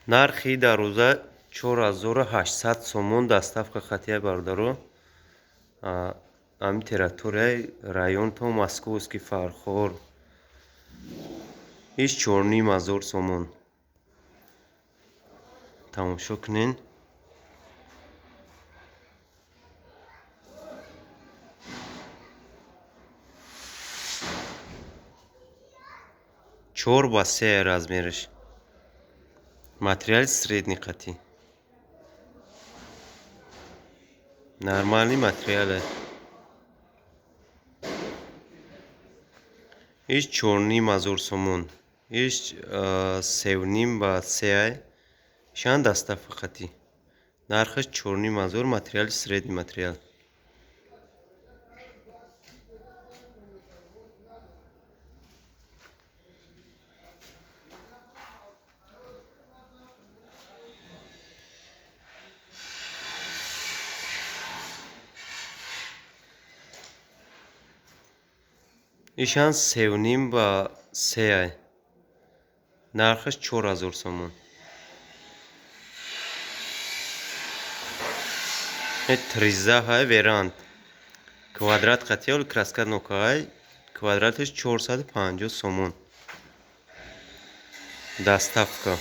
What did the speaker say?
нархи дар рӯза 4800 сомон доставка хатия бародаро. Ами территорияи район то Московский Фархор иш 4500 сомон. Тамошо кунен. Чор ба се размериш. Материали средний қати. Нормальный материал. Иш 4500 сомон. Иш 3.5 ба 3 шан доставка хати. Нархаш 4500, материали средний материал. ишан 3.5 ба 3. Нархаш 4000 сомон. Тризаҳай веранд. Квадрат қатиёл краска нокаҳай. Квадраташ 450 сомон. Доставка.